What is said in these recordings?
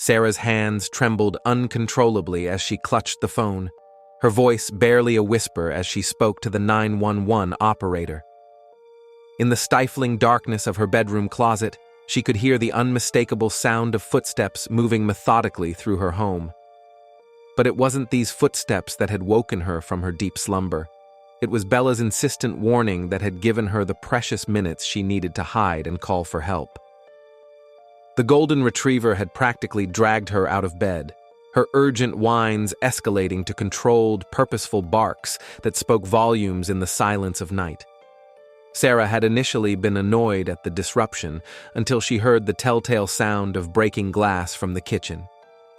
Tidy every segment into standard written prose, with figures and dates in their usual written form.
Sarah's hands trembled uncontrollably as she clutched the phone, her voice barely a whisper as she spoke to the 911 operator. In the stifling darkness of her bedroom closet, she could hear the unmistakable sound of footsteps moving methodically through her home. But it wasn't these footsteps that had woken her from her deep slumber. It was Bella's insistent warning that had given her the precious minutes she needed to hide and call for help. The golden retriever had practically dragged her out of bed, her urgent whines escalating to controlled, purposeful barks that spoke volumes in the silence of night. Sarah had initially been annoyed at the disruption until she heard the telltale sound of breaking glass from the kitchen.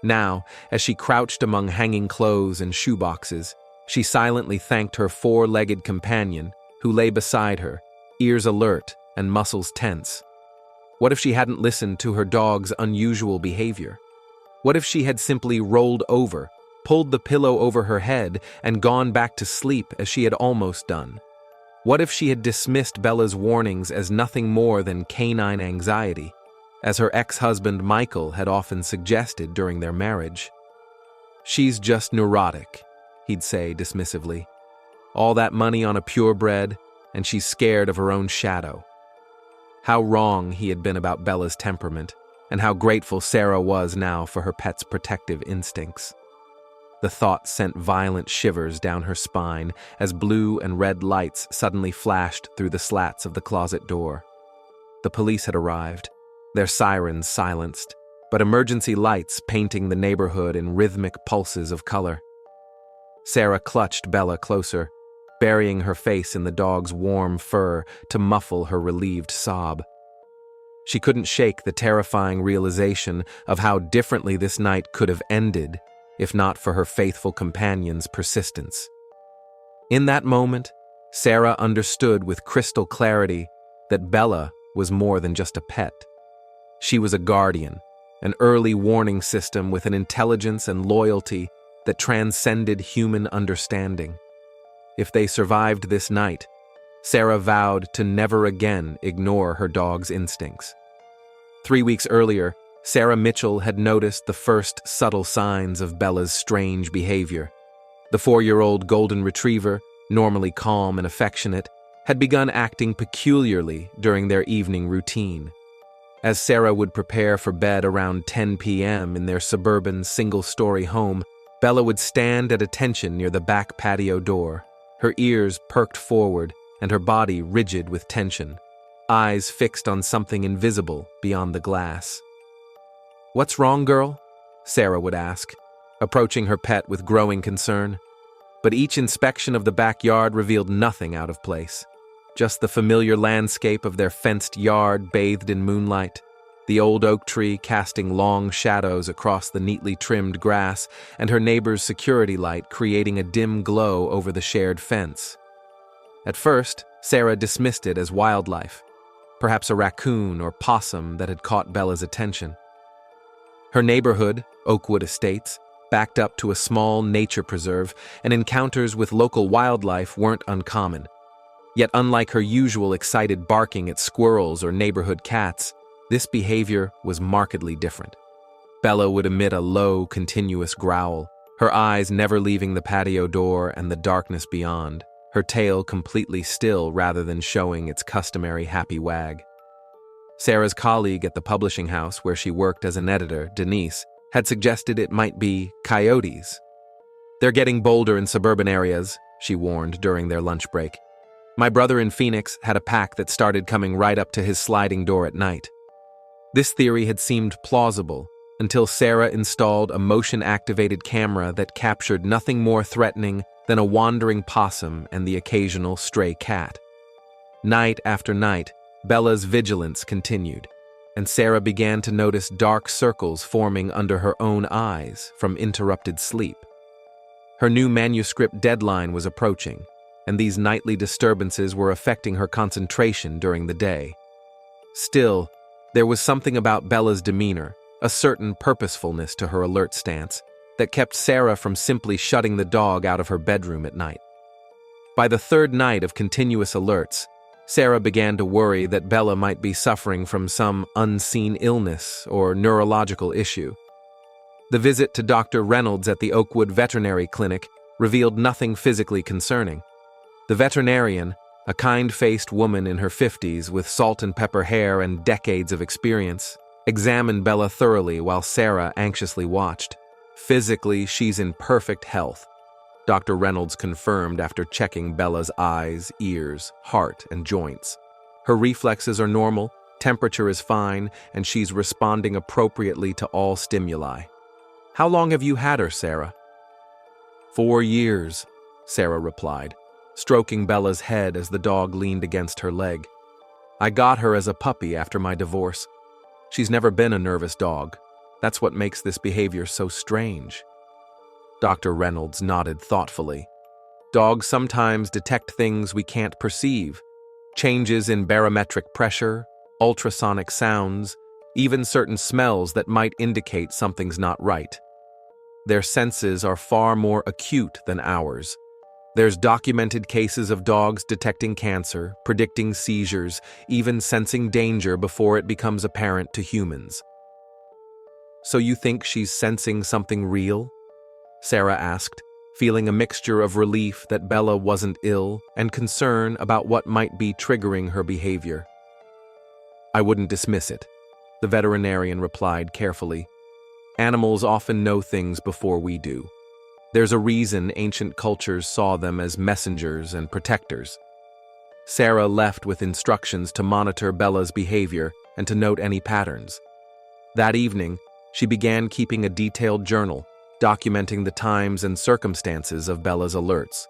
Now, as she crouched among hanging clothes and shoeboxes, she silently thanked her four-legged companion, who lay beside her, ears alert and muscles tense. What if she hadn't listened to her dog's unusual behavior? What if she had simply rolled over, pulled the pillow over her head, and gone back to sleep as she had almost done? What if she had dismissed Bella's warnings as nothing more than canine anxiety, as her ex-husband Michael had often suggested during their marriage? "She's just neurotic," he'd say dismissively. "All that money on a purebred, and she's scared of her own shadow." How wrong he had been about Bella's temperament, and how grateful Sarah was now for her pet's protective instincts. The thought sent violent shivers down her spine as blue and red lights suddenly flashed through the slats of the closet door. The police had arrived, their sirens silenced, but emergency lights painting the neighborhood in rhythmic pulses of color. Sarah clutched Bella closer, burying her face in the dog's warm fur to muffle her relieved sob. She couldn't shake the terrifying realization of how differently this night could have ended if not for her faithful companion's persistence. In that moment, Sarah understood with crystal clarity that Bella was more than just a pet. She was a guardian, an early warning system with an intelligence and loyalty that transcended human understanding. If they survived this night, Sarah vowed to never again ignore her dog's instincts. 3 weeks earlier, Sarah Mitchell had noticed the first subtle signs of Bella's strange behavior. The 4-year-old golden retriever, normally calm and affectionate, had begun acting peculiarly during their evening routine. As Sarah would prepare for bed around 10 p.m. in their suburban single-story home, Bella would stand at attention near the back patio door, her ears perked forward and her body rigid with tension, eyes fixed on something invisible beyond the glass. "What's wrong, girl?" Sarah would ask, approaching her pet with growing concern. But each inspection of the backyard revealed nothing out of place. Just the familiar landscape of their fenced yard bathed in moonlight, the old oak tree casting long shadows across the neatly trimmed grass, and her neighbor's security light creating a dim glow over the shared fence. At first, Sarah dismissed it as wildlife, perhaps a raccoon or possum that had caught Bella's attention. Her neighborhood, Oakwood Estates, backed up to a small nature preserve, and encounters with local wildlife weren't uncommon. Yet unlike her usual excited barking at squirrels or neighborhood cats, this behavior was markedly different. Bella would emit a low, continuous growl, her eyes never leaving the patio door and the darkness beyond, her tail completely still rather than showing its customary happy wag. Sarah's colleague at the publishing house where she worked as an editor, Denise, had suggested it might be coyotes. "They're getting bolder in suburban areas," she warned during their lunch break. "My brother in Phoenix had a pack that started coming right up to his sliding door at night." This theory had seemed plausible until Sarah installed a motion-activated camera that captured nothing more threatening than a wandering possum and the occasional stray cat. Night after night, Bella's vigilance continued, and Sarah began to notice dark circles forming under her own eyes from interrupted sleep. Her new manuscript deadline was approaching, and these nightly disturbances were affecting her concentration during the day. Still, there was something about Bella's demeanor, a certain purposefulness to her alert stance, that kept Sarah from simply shutting the dog out of her bedroom at night. By the third night of continuous alerts, Sarah began to worry that Bella might be suffering from some unseen illness or neurological issue. The visit to Dr. Reynolds at the Oakwood Veterinary Clinic revealed nothing physically concerning. The veterinarian, a kind-faced woman in her 50s with salt and pepper hair and decades of experience, examined Bella thoroughly while Sarah anxiously watched. Physically, she's in perfect health, Dr. Reynolds confirmed after checking Bella's eyes, ears, heart, and joints. Her reflexes are normal, temperature is fine, and she's responding appropriately to all stimuli. How long have you had her, Sarah? 4 years, Sarah replied, stroking Bella's head as the dog leaned against her leg. I got her as a puppy after my divorce. She's never been a nervous dog. That's what makes this behavior so strange. Dr. Reynolds nodded thoughtfully. Dogs sometimes detect things we can't perceive. Changes in barometric pressure, ultrasonic sounds, even certain smells that might indicate something's not right. Their senses are far more acute than ours. There's documented cases of dogs detecting cancer, predicting seizures, even sensing danger before it becomes apparent to humans. So you think she's sensing something real? Sarah asked, feeling a mixture of relief that Bella wasn't ill and concern about what might be triggering her behavior. I wouldn't dismiss it, the veterinarian replied carefully. Animals often know things before we do. There's a reason ancient cultures saw them as messengers and protectors. Sarah left with instructions to monitor Bella's behavior and to note any patterns. That evening, she began keeping a detailed journal, documenting the times and circumstances of Bella's alerts.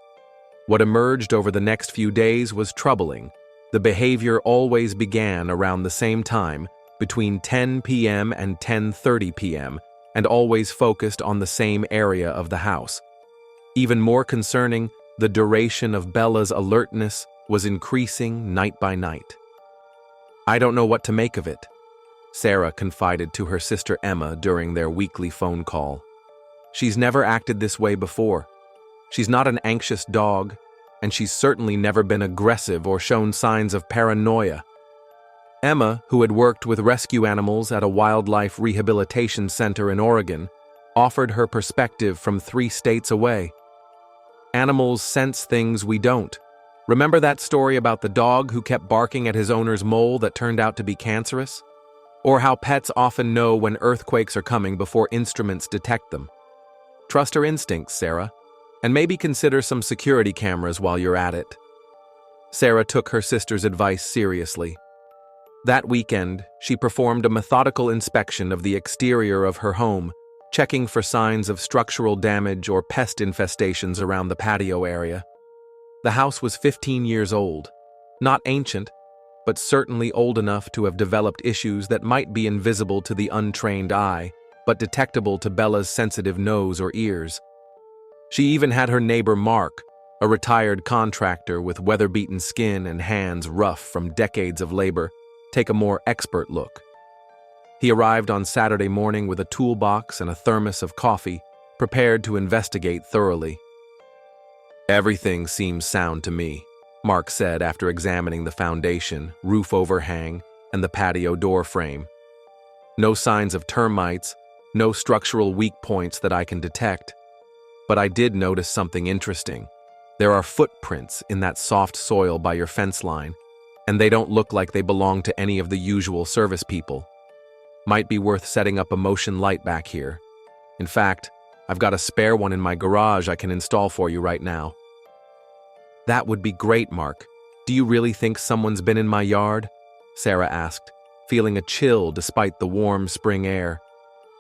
What emerged over the next few days was troubling. The behavior always began around the same time, between 10 p.m. and 10:30 p.m., and always focused on the same area of the house. Even more concerning, the duration of Bella's alertness was increasing night by night. I don't know what to make of it, Sarah confided to her sister Emma during their weekly phone call. She's never acted this way before. She's not an anxious dog, and she's certainly never been aggressive or shown signs of paranoia. Emma, who had worked with rescue animals at a wildlife rehabilitation center in Oregon, offered her perspective from 3 states away. Animals sense things we don't. Remember that story about the dog who kept barking at his owner's mole that turned out to be cancerous? Or how pets often know when earthquakes are coming before instruments detect them. Trust her instincts, Sarah, and maybe consider some security cameras while you're at it. Sarah took her sister's advice seriously. That weekend, she performed a methodical inspection of the exterior of her home, checking for signs of structural damage or pest infestations around the patio area. The house was 15 years old, not ancient, but certainly old enough to have developed issues that might be invisible to the untrained eye, but detectable to Bella's sensitive nose or ears. She even had her neighbor Mark, a retired contractor with weather-beaten skin and hands rough from decades of labor, take a more expert look. He arrived on Saturday morning with a toolbox and a thermos of coffee, prepared to investigate thoroughly. Everything seems sound to me, Mark said after examining the foundation, roof overhang, and the patio door frame. No signs of termites, no structural weak points that I can detect. But I did notice something interesting. There are footprints in that soft soil by your fence line, and they don't look like they belong to any of the usual service people. Might be worth setting up a motion light back here. In fact, I've got a spare one in my garage I can install for you right now. That would be great, Mark. Do you really think someone's been in my yard? Sarah asked, feeling a chill despite the warm spring air.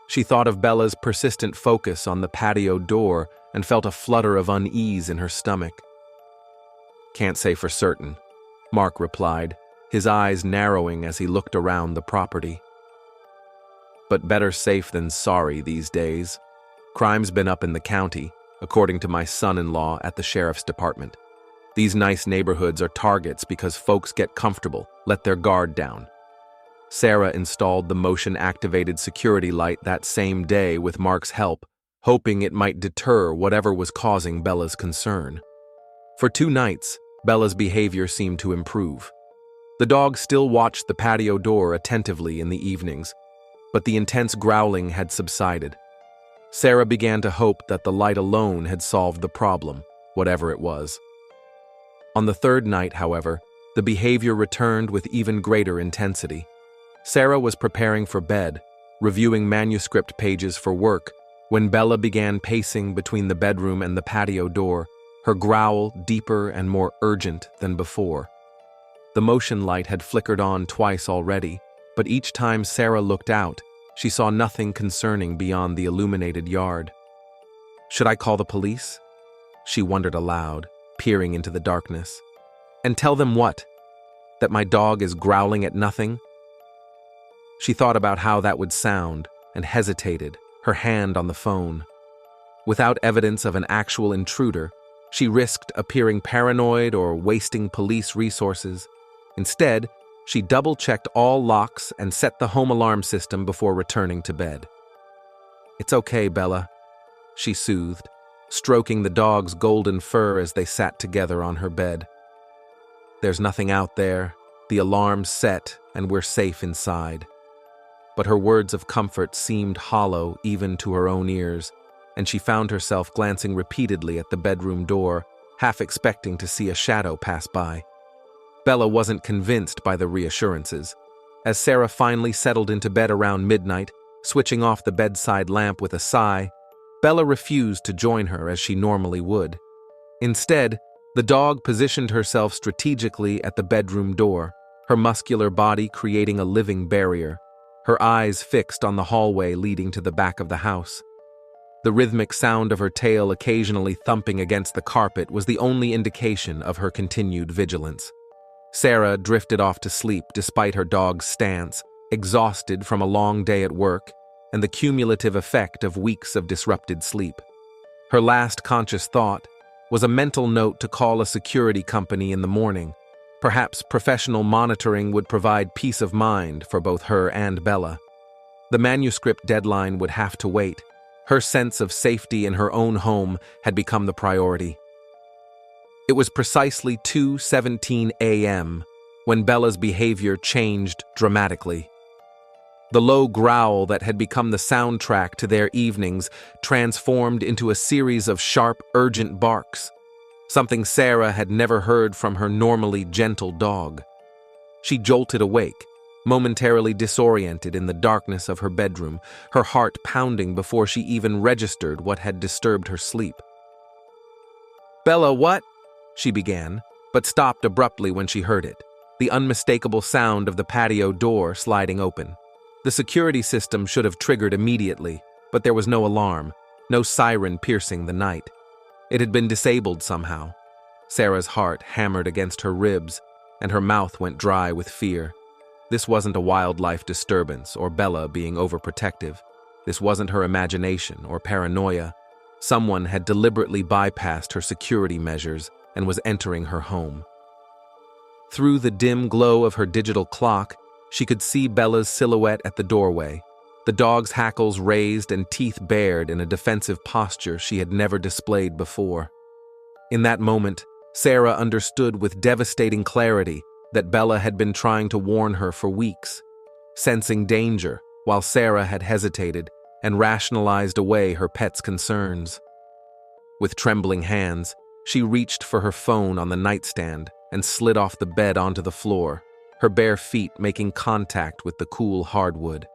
She thought of Bella's persistent focus on the patio door and felt a flutter of unease in her stomach. Can't say for certain, Mark replied, his eyes narrowing as he looked around the property. But better safe than sorry these days. Crime's been up in the county, according to my son-in-law at the sheriff's department. These nice neighborhoods are targets because folks get comfortable, let their guard down. Sarah installed the motion-activated security light that same day with Mark's help, hoping it might deter whatever was causing Bella's concern. For 2 nights, Bella's behavior seemed to improve. The dog still watched the patio door attentively in the evenings, but the intense growling had subsided. Sarah began to hope that the light alone had solved the problem, whatever it was. On the third night, however, the behavior returned with even greater intensity. Sarah was preparing for bed, reviewing manuscript pages for work, when Bella began pacing between the bedroom and the patio door, her growl deeper and more urgent than before. The motion light had flickered on twice already, but each time Sarah looked out, she saw nothing concerning beyond the illuminated yard. Should I call the police? She wondered aloud, peering into the darkness. And tell them what? That my dog is growling at nothing? She thought about how that would sound and hesitated, her hand on the phone. Without evidence of an actual intruder, she risked appearing paranoid or wasting police resources. Instead, she double-checked all locks and set the home alarm system before returning to bed. "It's okay, Bella," she soothed, stroking the dog's golden fur as they sat together on her bed. "There's nothing out there, the alarm's set, and we're safe inside." But her words of comfort seemed hollow even to her own ears, and she found herself glancing repeatedly at the bedroom door, half expecting to see a shadow pass by. Bella wasn't convinced by the reassurances. As Sarah finally settled into bed around midnight, switching off the bedside lamp with a sigh, Bella refused to join her as she normally would. Instead, the dog positioned herself strategically at the bedroom door, her muscular body creating a living barrier, her eyes fixed on the hallway leading to the back of the house. The rhythmic sound of her tail occasionally thumping against the carpet was the only indication of her continued vigilance. Sarah drifted off to sleep despite her dog's stance, exhausted from a long day at work and the cumulative effect of weeks of disrupted sleep. Her last conscious thought was a mental note to call a security company in the morning. Perhaps professional monitoring would provide peace of mind for both her and Bella. The manuscript deadline would have to wait. Her sense of safety in her own home had become the priority. It was precisely 2:17 a.m. when Bella's behavior changed dramatically. The low growl that had become the soundtrack to their evenings transformed into a series of sharp, urgent barks, something Sarah had never heard from her normally gentle dog. She jolted awake, momentarily disoriented in the darkness of her bedroom, her heart pounding before she even registered what had disturbed her sleep. "Bella, what?" she began, but stopped abruptly when she heard it, the unmistakable sound of the patio door sliding open. The security system should have triggered immediately, but there was no alarm, no siren piercing the night. It had been disabled somehow. Sarah's heart hammered against her ribs, and her mouth went dry with fear. This wasn't a wildlife disturbance or Bella being overprotective. This wasn't her imagination or paranoia. Someone had deliberately bypassed her security measures and was entering her home. Through the dim glow of her digital clock, she could see Bella's silhouette at the doorway, the dog's hackles raised and teeth bared in a defensive posture she had never displayed before. In that moment, Sarah understood with devastating clarity that Bella had been trying to warn her for weeks, sensing danger while Sarah had hesitated and rationalized away her pet's concerns. With trembling hands, she reached for her phone on the nightstand and slid off the bed onto the floor, her bare feet making contact with the cool hardwood.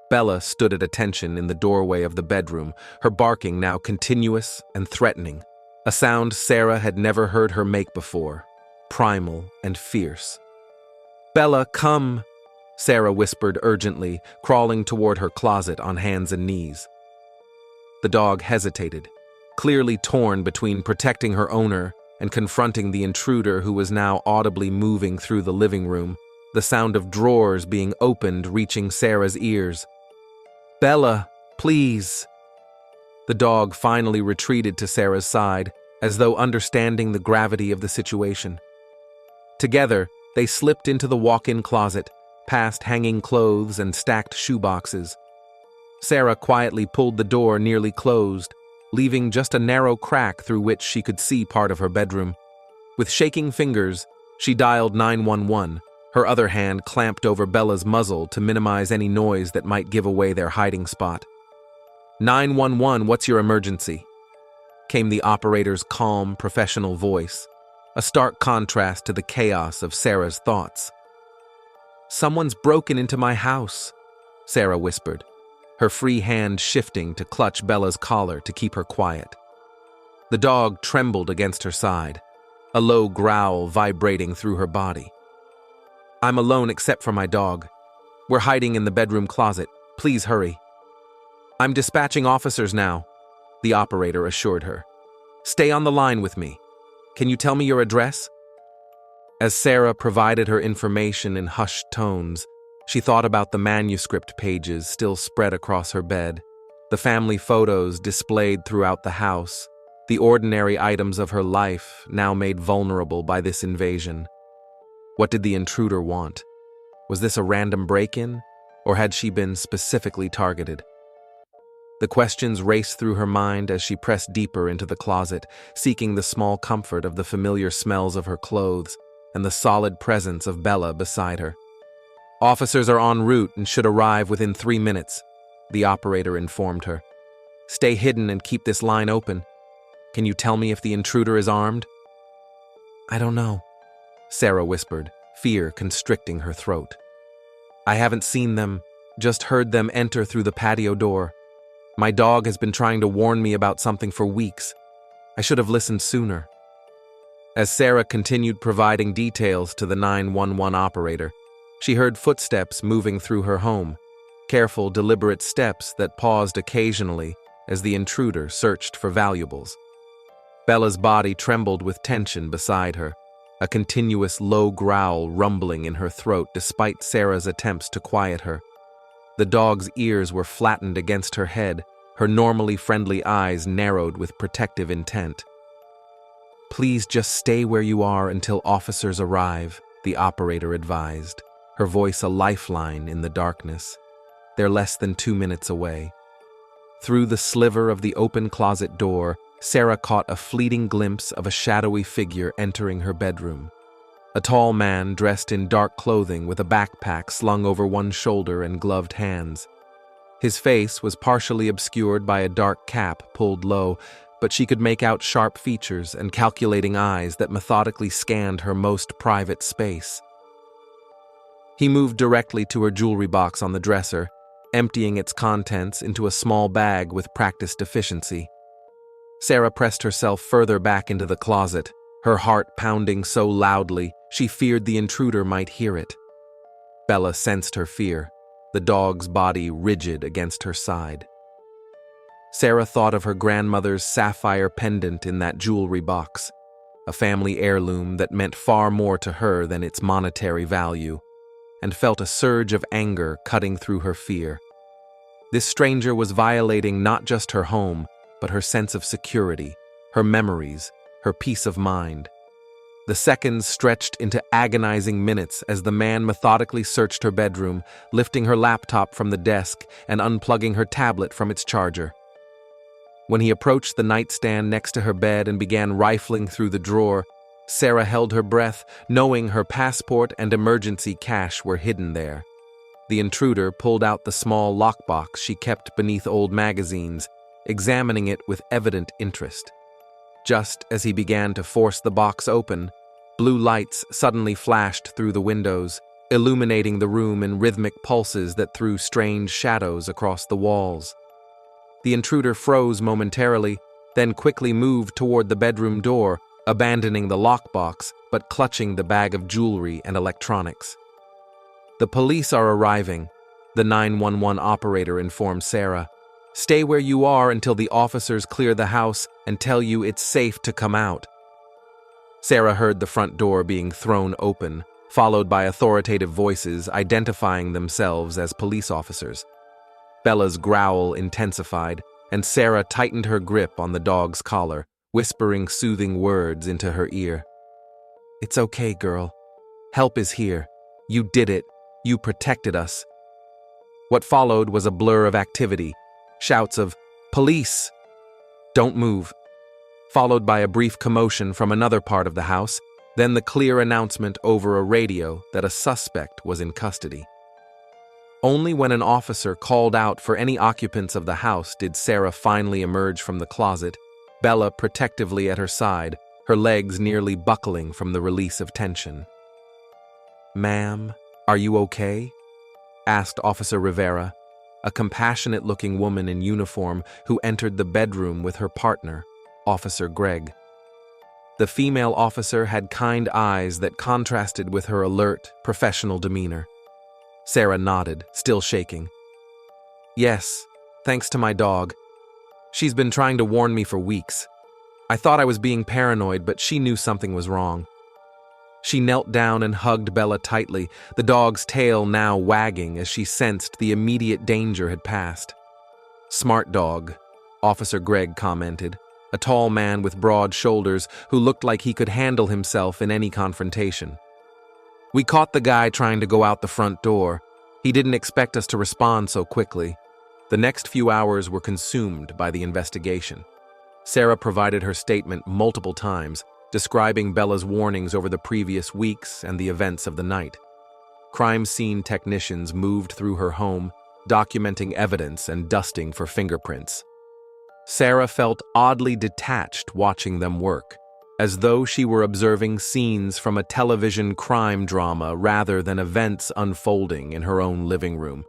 Bella stood at attention in the doorway of the bedroom, her barking now continuous and threatening, a sound Sarah had never heard her make before, primal and fierce. "Bella, come," Sarah whispered urgently, crawling toward her closet on hands and knees. The dog hesitated, clearly torn between protecting her owner and confronting the intruder who was now audibly moving through the living room, the sound of drawers being opened reaching Sarah's ears. "Bella, please." The dog finally retreated to Sarah's side, as though understanding the gravity of the situation. Together, they slipped into the walk-in closet, past hanging clothes and stacked shoeboxes. Sarah quietly pulled the door nearly closed, leaving just a narrow crack through which she could see part of her bedroom. With shaking fingers, she dialed 911, her other hand clamped over Bella's muzzle to minimize any noise that might give away their hiding spot. 911, what's your emergency? Came the operator's calm, professional voice, a stark contrast to the chaos of Sarah's thoughts. Someone's broken into my house, Sarah whispered, her free hand shifting to clutch Bella's collar to keep her quiet. The dog trembled against her side, a low growl vibrating through her body. I'm alone except for my dog. We're hiding in the bedroom closet. Please hurry. I'm dispatching officers now, the operator assured her. Stay on the line with me. Can you tell me your address? As Sarah provided her information in hushed tones, she thought about the manuscript pages still spread across her bed, the family photos displayed throughout the house, the ordinary items of her life now made vulnerable by this invasion. What did the intruder want? Was this a random break-in, or had she been specifically targeted? The questions raced through her mind as she pressed deeper into the closet, seeking the small comfort of the familiar smells of her clothes and the solid presence of Bella beside her. Officers are en route and should arrive within 3 minutes, the operator informed her. Stay hidden and keep this line open. Can you tell me if the intruder is armed? I don't know, Sarah whispered, fear constricting her throat. I haven't seen them, just heard them enter through the patio door. My dog has been trying to warn me about something for weeks. I should have listened sooner. As Sarah continued providing details to the 911 operator, she heard footsteps moving through her home, careful, deliberate steps that paused occasionally as the intruder searched for valuables. Bella's body trembled with tension beside her, a continuous low growl rumbling in her throat despite Sarah's attempts to quiet her. The dog's ears were flattened against her head, her normally friendly eyes narrowed with protective intent. Please just stay where you are until officers arrive, the operator advised, her voice a lifeline in the darkness. They're less than 2 minutes away. Through the sliver of the open closet door, Sarah caught a fleeting glimpse of a shadowy figure entering her bedroom. A tall man dressed in dark clothing with a backpack slung over one shoulder and gloved hands. His face was partially obscured by a dark cap pulled low, but she could make out sharp features and calculating eyes that methodically scanned her most private space. He moved directly to her jewelry box on the dresser, emptying its contents into a small bag with practiced efficiency. Sarah pressed herself further back into the closet, her heart pounding so loudly she feared the intruder might hear it. Bella sensed her fear, the dog's body rigid against her side. Sarah thought of her grandmother's sapphire pendant in that jewelry box, a family heirloom that meant far more to her than its monetary value, and felt a surge of anger cutting through her fear. This stranger was violating not just her home, but her sense of security, her memories, her peace of mind. The seconds stretched into agonizing minutes as the man methodically searched her bedroom, lifting her laptop from the desk and unplugging her tablet from its charger. When he approached the nightstand next to her bed and began rifling through the drawer, Sarah held her breath, knowing her passport and emergency cash were hidden there. The intruder pulled out the small lockbox she kept beneath old magazines, examining it with evident interest. Just as he began to force the box open, blue lights suddenly flashed through the windows, illuminating the room in rhythmic pulses that threw strange shadows across the walls. The intruder froze momentarily, then quickly moved toward the bedroom door, abandoning the lockbox but clutching the bag of jewelry and electronics. The police are arriving, the 911 operator informed Sarah. Stay where you are until the officers clear the house and tell you it's safe to come out. Sarah heard the front door being thrown open, followed by authoritative voices identifying themselves as police officers. Bella's growl intensified, and Sarah tightened her grip on the dog's collar, whispering soothing words into her ear. It's okay, girl. Help is here. You did it. You protected us. What followed was a blur of activity, shouts of, "Police! Don't move," followed by a brief commotion from another part of the house, then the clear announcement over a radio that a suspect was in custody. Only when an officer called out for any occupants of the house did Sarah finally emerge from the closet, Bella protectively at her side, her legs nearly buckling from the release of tension. "Ma'am, are you okay?" asked Officer Rivera, a compassionate-looking woman in uniform who entered the bedroom with her partner, Officer Gregg. The female officer had kind eyes that contrasted with her alert, professional demeanor. Sarah nodded, still shaking. "Yes, thanks to my dog. She's been trying to warn me for weeks. I thought I was being paranoid, but she knew something was wrong." She knelt down and hugged Bella tightly, the dog's tail now wagging as she sensed the immediate danger had passed. "Smart dog," Officer Gregg commented, a tall man with broad shoulders who looked like he could handle himself in any confrontation. "We caught the guy trying to go out the front door. He didn't expect us to respond so quickly." The next few hours were consumed by the investigation. Sarah provided her statement multiple times, describing Bella's warnings over the previous weeks and the events of the night. Crime scene technicians moved through her home, documenting evidence and dusting for fingerprints. Sarah felt oddly detached watching them work, as though she were observing scenes from a television crime drama rather than events unfolding in her own living room.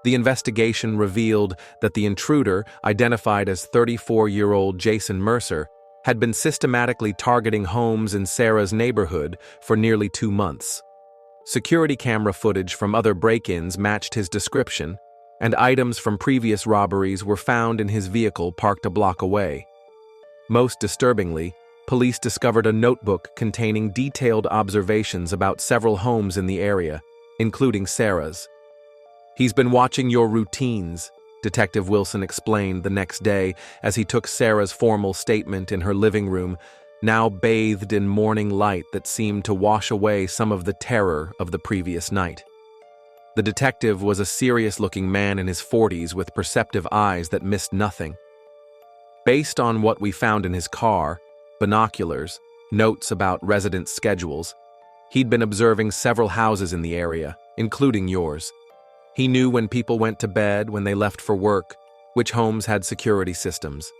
The investigation revealed that the intruder, identified as 34-year-old Jason Mercer, had been systematically targeting homes in Sarah's neighborhood for nearly 2 months. Security camera footage from other break-ins matched his description, and items from previous robberies were found in his vehicle parked a block away. Most disturbingly, police discovered a notebook containing detailed observations about several homes in the area, including Sarah's. "He's been watching your routines," Detective Wilson explained the next day as he took Sarah's formal statement in her living room, now bathed in morning light that seemed to wash away some of the terror of the previous night. The detective was a serious-looking man in his 40s with perceptive eyes that missed nothing. Based on what we found in his car, binoculars, notes about resident schedules, he'd been observing several houses in the area, including yours. He knew when people went to bed, when they left for work, which homes had security systems.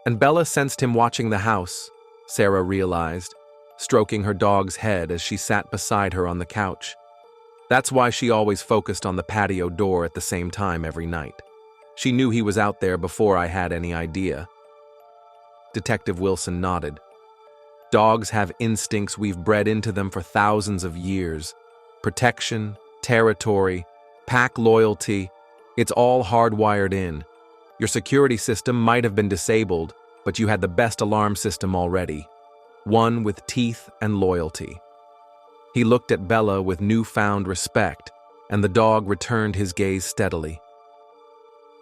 And Bella sensed him watching the house, Sarah realized, stroking her dog's head as she sat beside her on the couch. That's why she always focused on the patio door at the same time every night. She knew he was out there before I had any idea. Detective Wilson nodded. "Dogs have instincts we've bred into them for thousands of years. Protection, territory, pack loyalty, it's all hardwired in. Your security system might have been disabled, but you had the best alarm system already. One with teeth and loyalty." He looked at Bella with newfound respect, and the dog returned his gaze steadily.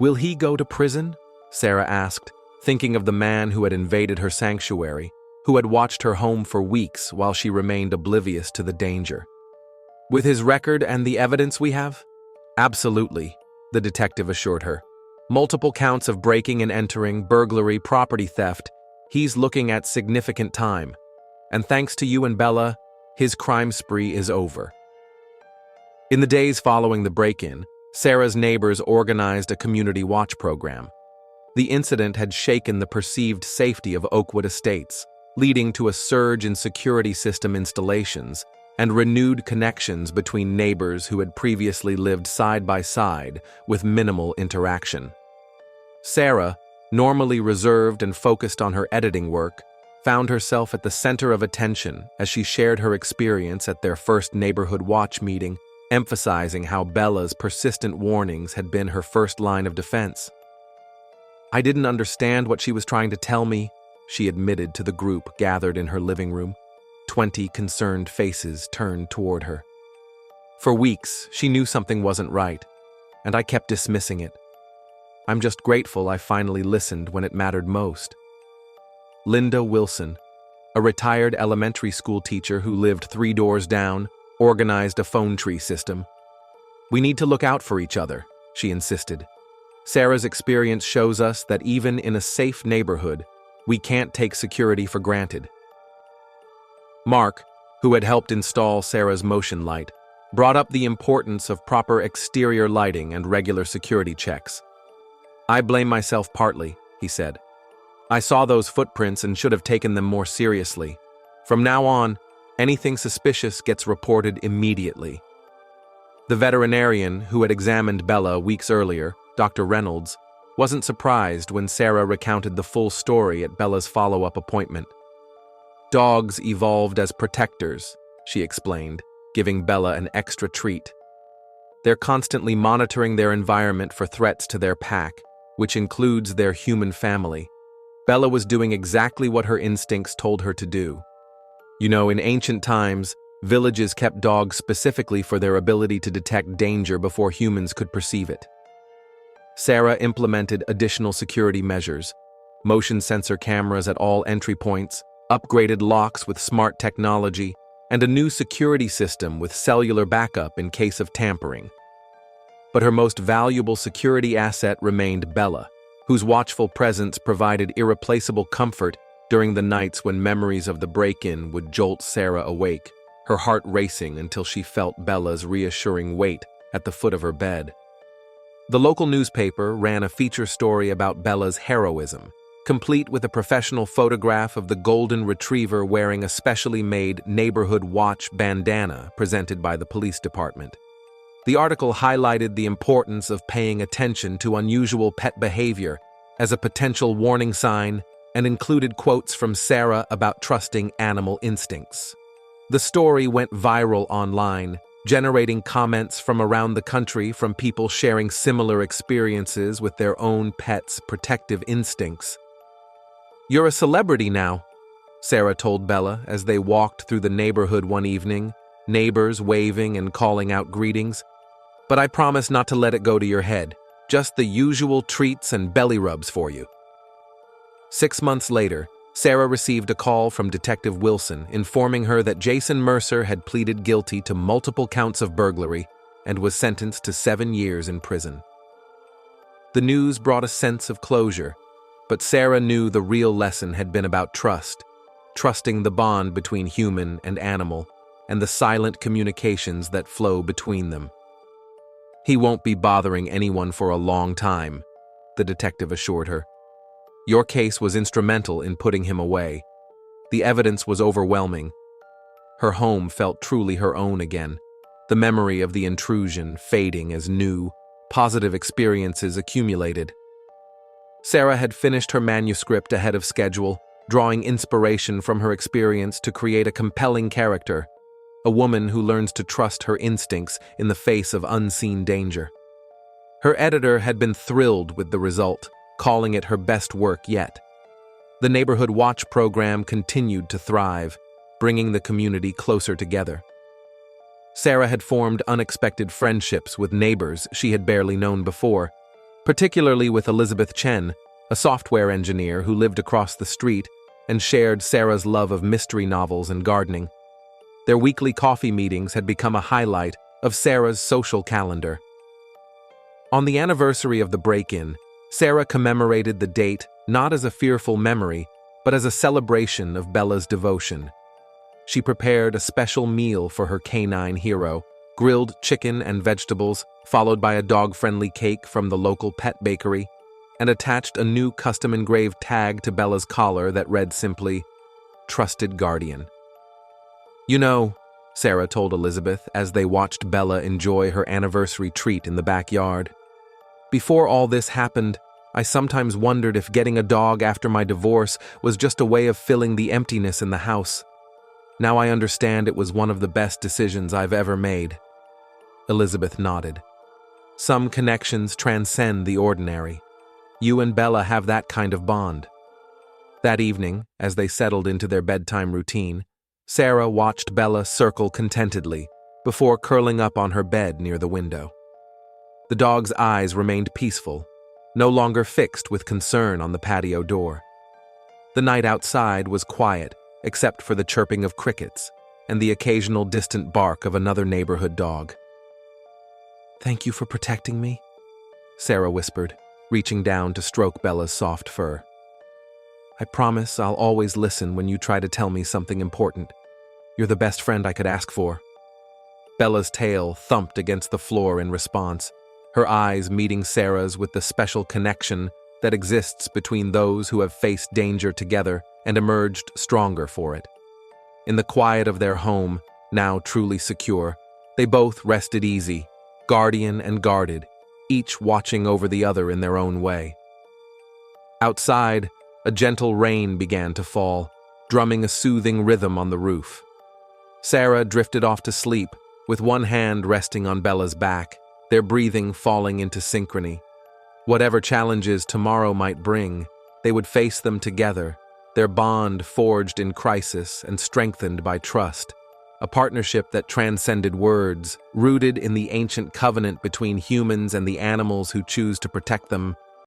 "Will he go to prison?" Sarah asked, thinking of the man who had invaded her sanctuary, who had watched her home for weeks while she remained oblivious to the danger. "With his record and the evidence we have?" "Absolutely," the detective assured her. "Multiple counts of breaking and entering, burglary, property theft. He's looking at significant time. And thanks to you and Bella, his crime spree is over." In the days following the break-in, Sarah's neighbors organized a community watch program. The incident had shaken the perceived safety of Oakwood Estates, leading to a surge in security system installations and renewed connections between neighbors who had previously lived side by side with minimal interaction. Sarah, normally reserved and focused on her editing work, found herself at the center of attention as she shared her experience at their first neighborhood watch meeting, emphasizing how Bella's persistent warnings had been her first line of defense. "I didn't understand what she was trying to tell me," she admitted to the group gathered in her living room. 20 concerned faces turned toward her. "For weeks, she knew something wasn't right, and I kept dismissing it. I'm just grateful I finally listened when it mattered most." Linda Wilson, a retired elementary school teacher who lived 3 doors down, organized a phone tree system. "We need to look out for each other," she insisted. "Sarah's experience shows us that even in a safe neighborhood, we can't take security for granted." Mark, who had helped install Sarah's motion light, brought up the importance of proper exterior lighting and regular security checks. "I blame myself partly," he said. "I saw those footprints and should have taken them more seriously. From now on, anything suspicious gets reported immediately." The veterinarian who had examined Bella weeks earlier, Dr. Reynolds, wasn't surprised when Sarah recounted the full story at Bella's follow-up appointment. "Dogs evolved as protectors," she explained, giving Bella an extra treat. "They're constantly monitoring their environment for threats to their pack, which includes their human family. Bella was doing exactly what her instincts told her to do. You know, in ancient times, villages kept dogs specifically for their ability to detect danger before humans could perceive it." Sarah implemented additional security measures: motion sensor cameras at all entry points, upgraded locks with smart technology, and a new security system with cellular backup in case of tampering. But her most valuable security asset remained Bella, whose watchful presence provided irreplaceable comfort during the nights when memories of the break-in would jolt Sarah awake, her heart racing until she felt Bella's reassuring weight at the foot of her bed. The local newspaper ran a feature story about Bella's heroism, complete with a professional photograph of the golden retriever wearing a specially made neighborhood watch bandana presented by the police department. The article highlighted the importance of paying attention to unusual pet behavior as a potential warning sign and included quotes from Sarah about trusting animal instincts. The story went viral online, generating comments from around the country from people sharing similar experiences with their own pets' protective instincts. "You're a celebrity now," Sarah told Bella as they walked through the neighborhood one evening, neighbors waving and calling out greetings. "But I promise not to let it go to your head. Just the usual treats and belly rubs for you." 6 months later, Sarah received a call from Detective Wilson informing her that Jason Mercer had pleaded guilty to multiple counts of burglary and was sentenced to 7 years in prison. The news brought a sense of closure, but Sarah knew the real lesson had been about trust, trusting the bond between human and animal, and the silent communications that flow between them. "He won't be bothering anyone for a long time," the detective assured her. "Your case was instrumental in putting him away. The evidence was overwhelming." Her home felt truly her own again, the memory of the intrusion fading as new, positive experiences accumulated. Sarah had finished her manuscript ahead of schedule, drawing inspiration from her experience to create a compelling character, a woman who learns to trust her instincts in the face of unseen danger. Her editor had been thrilled with the result, calling it her best work yet. The Neighborhood Watch program continued to thrive, bringing the community closer together. Sarah had formed unexpected friendships with neighbors she had barely known before, particularly with Elizabeth Chen, a software engineer who lived across the street and shared Sarah's love of mystery novels and gardening. Their weekly coffee meetings had become a highlight of Sarah's social calendar. On the anniversary of the break-in, Sarah commemorated the date not as a fearful memory, but as a celebration of Bella's devotion. She prepared a special meal for her canine hero, grilled chicken and vegetables, followed by a dog-friendly cake from the local pet bakery, and attached a new custom-engraved tag to Bella's collar that read simply, "Trusted Guardian." "You know," Sarah told Elizabeth as they watched Bella enjoy her anniversary treat in the backyard, "before all this happened, I sometimes wondered if getting a dog after my divorce was just a way of filling the emptiness in the house. Now I understand it was one of the best decisions I've ever made." Elizabeth nodded. "Some connections transcend the ordinary. You and Bella have that kind of bond." That evening, as they settled into their bedtime routine, Sarah watched Bella circle contentedly before curling up on her bed near the window. The dog's eyes remained peaceful, no longer fixed with concern on the patio door. The night outside was quiet, except for the chirping of crickets and the occasional distant bark of another neighborhood dog. "Thank you for protecting me," Sarah whispered, reaching down to stroke Bella's soft fur. "I promise I'll always listen when you try to tell me something important. You're the best friend I could ask for." Bella's tail thumped against the floor in response, her eyes meeting Sarah's with the special connection that exists between those who have faced danger together and emerged stronger for it. In the quiet of their home, now truly secure, they both rested easy, guardian and guarded, each watching over the other in their own way. Outside, a gentle rain began to fall, drumming a soothing rhythm on the roof. Sarah drifted off to sleep, with one hand resting on Bella's back, their breathing falling into synchrony. Whatever challenges tomorrow might bring, they would face them together, their bond forged in crisis and strengthened by trust, a partnership that transcended words, rooted in the ancient covenant between humans and the animals who choose to protect them